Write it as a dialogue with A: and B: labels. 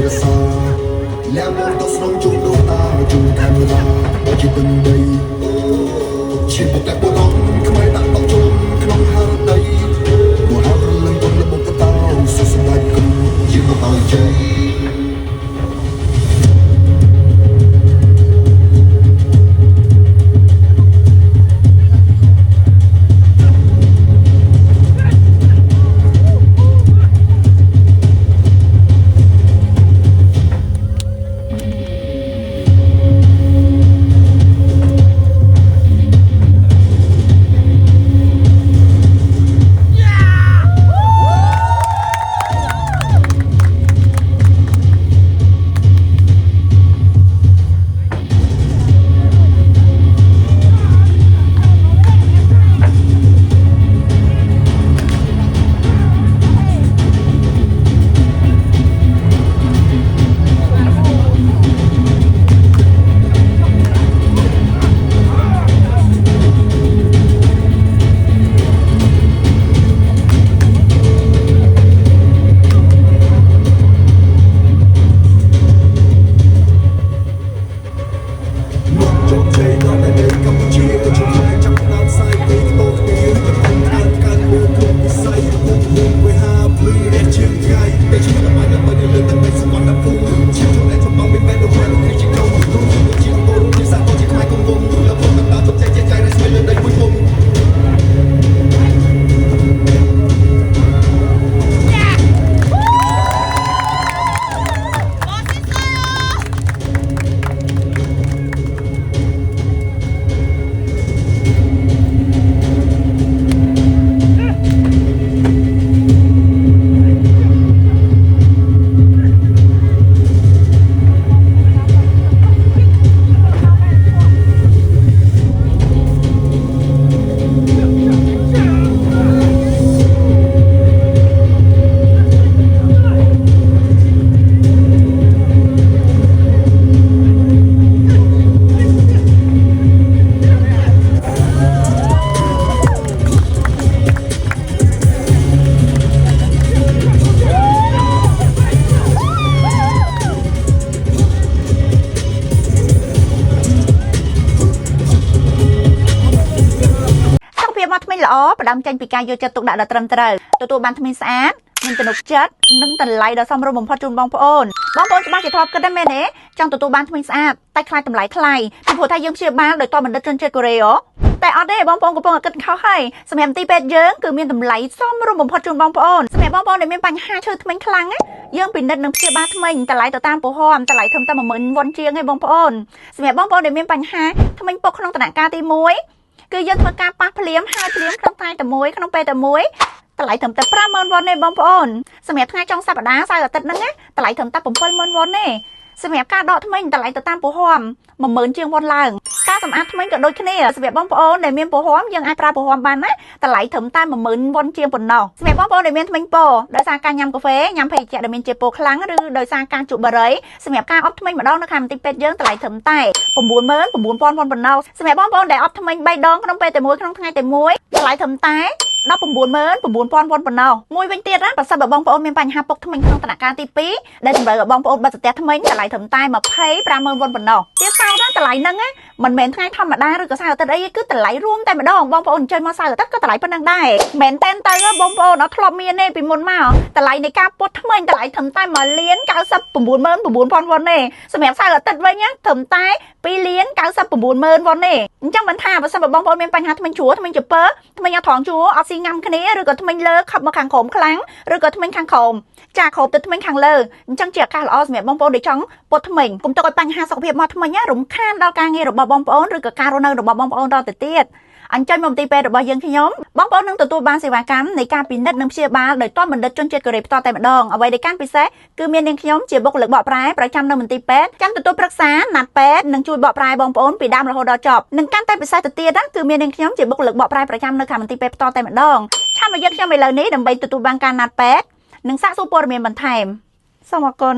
A: រសាแล้วมองตัวสนองจุดดวงตาจุดแคมราบอกที่เป็นใดชีพแต่ปวดร้อนทำไมตัดต้องจมขนมหาใดบัวหาเรื่องบนระบบกระเตาสุดสบายกันยืนมาหายใจ
B: ល្អផ្ដាំចេញពីការយកចិត្តទុកដាក់ដ៏ត្រឹមត្រូវទទួលបានថ្មីស្អាតមានទំនុកចិត្តនិងតម្លៃដ៏សមរម្យបំផុតជូនបងប្អូនច្បាស់ជាធ្លាប់គិតដែរមែនទេចង់ទទួលបានថ្មីស្អាតតែខ្លាចតម្លៃថ្លៃពីព្រោះថាយើងព្យាបាលដោយតបបណ្ឌិតជនជាតិកូរ៉េតែអត់ទេបងប្អូនកំពុងតែគិតខុសហើយសម្រាប់ទីពេទ្យយើងគឺមានតម្លៃសមរម្យបំផុតជូនបងប្អូនសម្រាប់បងប្អូនដែលមានបញ្ហាឈឺធ្មេញខ្លាំងយើងពិនិត្យនិងព្យាបាលធ្មេញតម្លៃទៅតាមពហមតម្លៃធំតែ10000វ៉ុនជាងឯងបងប្អូនសម្រាប់បងប្អូនដែលមានបញ្ហាធ្មេញពុកក្នុងដំណាក់កាលទី1គឺយើងធ្វើការប៉ះភ្លាមហើយភ្លាមក្នុងថ្ងៃតែមួយក្នុងពេលតែមួយតម្លៃត្រឹមតែ50000វ៉ុនទេបងប្អូនសម្រាប់ថ្ងៃចុងសប្តាហ៍សៅរ៍អាទិត្យហ្នឹងតម្លៃត្រឹមតែ70000វ៉ុនទេសម្រាប់ការដកធ្មេញតម្លៃទៅតាមពហម10000ជាងវ៉ុនឡើងការសម្អាតធ្មេញក៏ដូចគ្នាសម្រាប់បងប្អូនដែលមានពហមយើងអាចប្រើពហមបានណាតម្លៃត្រឹមតែ10000វ៉ុនជាងប៉ុណ្ណោះសម្រាប់បងប្អូនដែលមានធ្មេញពោដោយសារការញ៉ាំកាហ្វេញ៉ាំភេសជ្ជៈដែលមានជាតិពោខ្លាំងឬដោយសារការជក់បារីសម្រាប់ការអប់ធ្មេញម្ដងនៅខាងមន្ទីរពេទ្យយើងតម្លៃត្រឹមតែ99000វ៉ុនប៉ុណ្ណោះសម្រាប់បងប្អូនដែលអប់ធ្មេញ3ដងក្នុងពេលតែមួយក្នុងថ្ងៃតែមួយតម្លៃត្រឹមតែ199,000វ៉ុនប៉ុណ្ណោះមួយវិញទៀតណាប្រសិនបើបងប្អូនមានបញ្ហាពុកធ្មេញក្នុងដំណាក់កាលទី2ដែលតម្រូវឲ្យបងប្អូនបិទស្ទះធ្មេញតម្លៃត្រឹមតែ250,000វ៉ុនប៉ុណ្ណោះទៀតសោតណាតម្លៃហ្នឹងមិនមែនថ្ងៃធម្មតាឬក៏សៅរ៍អាទិត្យអីគឺតម្លៃរួមតែម្ដងបងប្អូនអញ្ជើញមកសៅរ៍អាទិត្យក៏តម្លៃប៉ុណ្ណឹងដែរមែនតែនទៅបងប្អូនអត់ធ្លាប់មានទេពីមុនមកតម្លៃនៃការពុតធ្មេញតម្លៃត្រឹមតែ1,99,900វ៉ុនទេសម្រាប់សៅរ៍អាទិត្យវិញត្រឹមតែ2,99,000វ៉ុនទេអញ្ចឹងមិនថាបើសិនបើបងប្អូនមានបញ្ហាធ្មេញជ្រួធ្មេញចពើធ្មេញអត់ត្រង់ជ្រួអត់ស៊ីញ៉ាំគ្នាឬក៏ធ្មេញលើខប់មកខាងក្រោមខ្លាំងឬក៏ធ្មេញខាងក្រោមចាក្រោមទៅធ្មេញខាងលើអញ្ចឹងជាឱកាសល្អសម្រាប់បងប្អូនដែលចង់ពុតធ្មេញកុំទុកឲ្យបញ្ហាសុខភាពមកធ្មេញរំខានដល់ការងាររបស់បងប្អូនឬក៏ការរស់នៅរបស់បងប្អូនតទៅទៀតអញ្ចឹងមកមន្ទីរពេទ្យរបស់យើងខ្ញុំបងប្អូននឹងទទួលបានសេវាកម្មនៃការពិនិត្យនិងព្យាបាលដោយតបបណ្ឌិតជនជាតិកូរ៉េផ្ទាល់តែម្ដងអ្វីដែលកាន់ពិសេសគឺមាននាងខ្ញុំជាបុគ្គលិកបកប្រែប្រចាំនៅមន្ទីរពេទ្យចាំទទួលប្រឹក្សាណាត់ពេទ្យនិងជួយបកប្រែបងប្អូនពីដើមរហូតដល់ចប់និងកាន់តែពិសេសទៅទៀតគឺមាននាងខ្ញុំជាបុគ្គលិកបកប្រែប្រចាំនៅខាងមន្ទីរពេទ្យផ្ទាល់តែម្ដងឆាប់មកយើងខ្ញុំឥឡូវនេះដើម្បីទទួលបានការណាត់ពេទ្យនិងសាកសួរព័ត៌មានបន្ថែមសូមអរគុណ